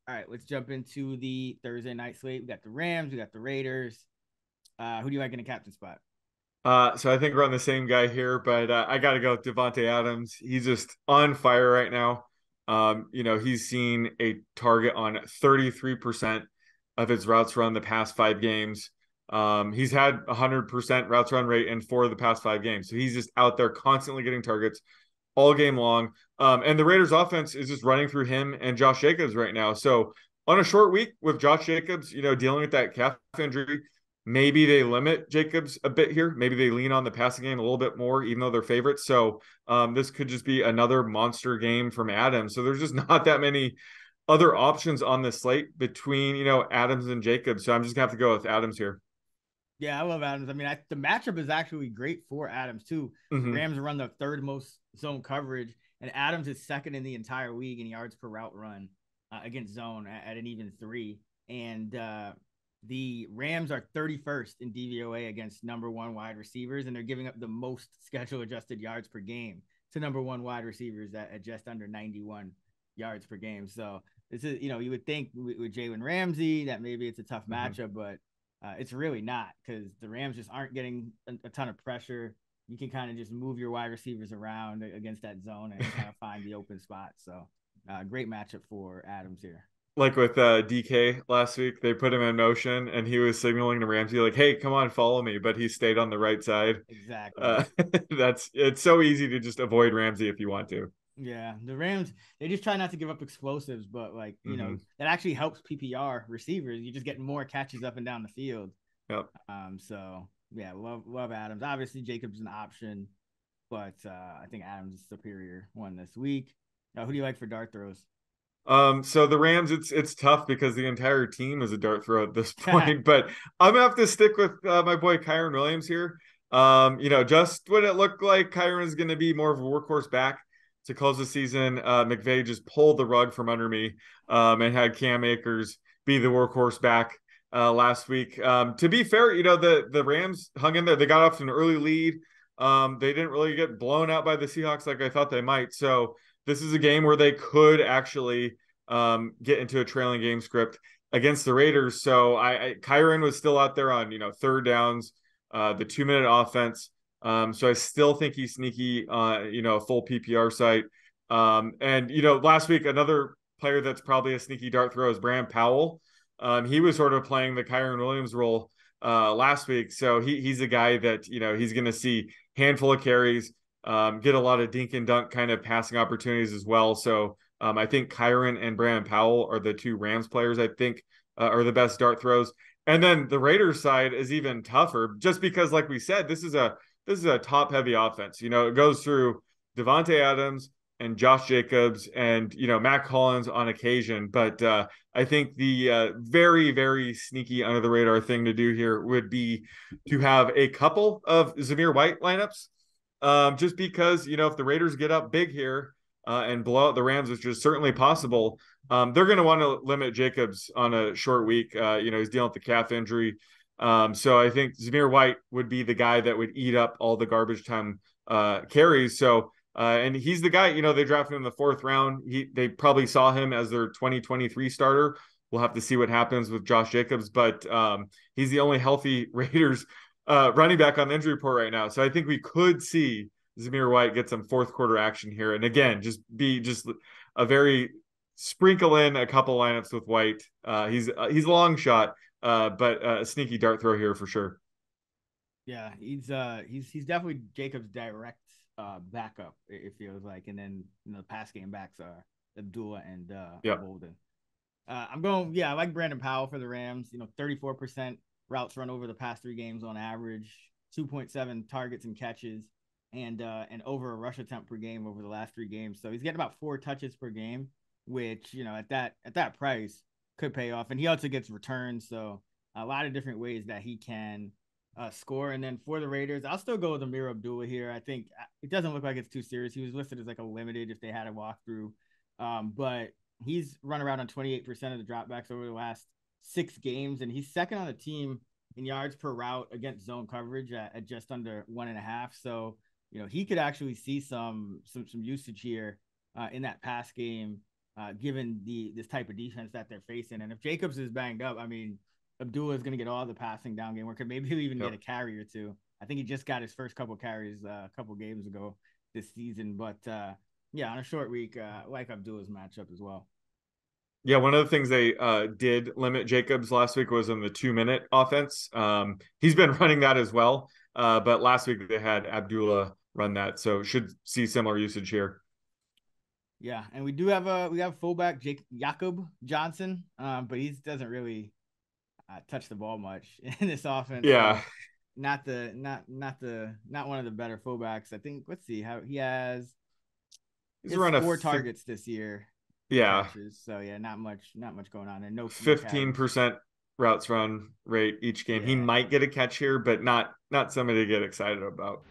All right, let's jump into the Thursday night slate. We got the Rams, we got the Raiders. Who do you like in the captain spot? So I think we're on the same guy here, but I got to go with Devontae Adams. He's just on fire right now. He's seen a target on 33% of his routes run the past 5 games. He's had 100% routes run rate in 4 of the past 5 games. So he's just out there constantly getting targets all game long. And the Raiders offense is just running through him and Josh Jacobs right now. So on a short week with Josh Jacobs, dealing with that calf injury, maybe they limit Jacobs a bit here. Maybe they lean on the passing game a little bit more, even though they're favorites. So this could just be another monster game from Adams. So there's just not that many other options on the slate between, Adams and Jacobs. So I'm just gonna have to go with Adams here. Yeah, I love Adams. I mean, the matchup is actually great for Adams too. The Mm-hmm. Rams run the third most zone coverage, and Adams is second in the entire league in yards per route run against zone at an even 3. And the Rams are 31st in DVOA against number one wide receivers, and they're giving up the most schedule adjusted yards per game to number one wide receivers at just under 91 yards per game. So this is, you would think with Jalen Ramsey that maybe it's a tough Mm-hmm. matchup, but it's really not, because the Rams just aren't getting a ton of pressure. You can kind of just move your wide receivers around against that zone and kind of find the open spot. So great matchup for Adams here. Like with DK last week, they put him in motion and he was signaling to Ramsey like, "Hey, come on, follow me," but he stayed on the right side. Exactly. Uh, it's so easy to just avoid Ramsey if you want to. Yeah, the Rams, they just try not to give up explosives, but like, Mm-hmm. that actually helps PPR receivers. You just get more catches up and down the field. Yep. So yeah, love Adams. Obviously, Jacobs an option, but I think Adams is superior one this week. Who do you like for dart throws? So the Rams, it's tough because the entire team is a dart throw at this point. But I'm gonna have to stick with my boy Kyron Williams here. Just what it looked like, Kyron is gonna be more of a workhorse back to close the season. McVay just pulled the rug from under me, and had Cam Akers be the workhorse back last week. To be fair, the Rams hung in there. They got off to an early lead. They didn't really get blown out by the Seahawks like I thought they might. So this is a game where they could actually get into a trailing game script against the Raiders. So Kyron was still out there on third downs, the 2 minute offense. So I still think he's sneaky, a full PPR site. And last week another player that's probably a sneaky dart throw is Brand Powell. He was sort of playing the Kyron Williams role last week, so he's a guy that he's going to see handful of carries, get a lot of dink and dunk kind of passing opportunities as well. So I think Kyron and Brandon Powell are the two Rams players I think are the best dart throws. And then the Raiders side is even tougher, just because, like we said, this is a top heavy offense. It goes through Devontae Adams and Josh Jacobs and Matt Collins on occasion. But I think the very very sneaky under the radar thing to do here would be to have a couple of Zamir White lineups, just because if the Raiders get up big here and blow out the Rams, which is certainly possible, they're going to want to limit Jacobs on a short week. He's dealing with the calf injury. So I think Zamir White would be the guy that would eat up all the garbage time carries. So and he's the guy, they drafted him in the 4th round. They probably saw him as their 2023 starter. We'll have to see what happens with Josh Jacobs, but he's the only healthy Raiders running back on the injury report right now. So I think we could see Zamir White get some fourth quarter action here. And again, just a very sprinkle in a couple lineups with White. He's a long shot, but a sneaky dart throw here for sure. Yeah, he's definitely Jacobs' direct backup. It feels like, and then the pass game backs are Abdullah and Yeah. Bolden. I'm going. Yeah, I like Brandon Powell for the Rams. 34% routes run over the past 3 games on average, 2.7 targets and catches, and over a rush attempt per game over the last 3 games. So he's getting about 4 touches per game, which at that price could pay off. And he also gets returns, so a lot of different ways that he can score. And then for the Raiders, I'll still go with Amir Abdullah here. I think it doesn't look like it's too serious. He was listed as like a limited if they had a walkthrough, but he's run around on 28% of the dropbacks over the last 6 games, and he's second on the team in yards per route against zone coverage at just under 1.5. So he could actually see some usage here in that pass game. given this type of defense that they're facing. And if Jacobs is banged up, I mean, Abdullah is going to get all the passing down game work. Maybe he'll even get a carry or two. I think he just got his first couple carries a couple games ago this season. But yeah, on a short week, like Abdullah's matchup as well. Yeah, one of the things they did limit Jacobs last week was on the 2-minute offense. He's been running that as well, but last week they had Abdullah run that, so should see similar usage here. Yeah, and we have fullback Jacob Johnson, but he doesn't really touch the ball much in this offense. Yeah, so not one of the better fullbacks. I think. Let's see how he has. He's run 4 targets this year. Yeah. Catches, so yeah, not much going on, and no 15% routes run rate each game. Yeah. He might get a catch here, but not somebody to get excited about.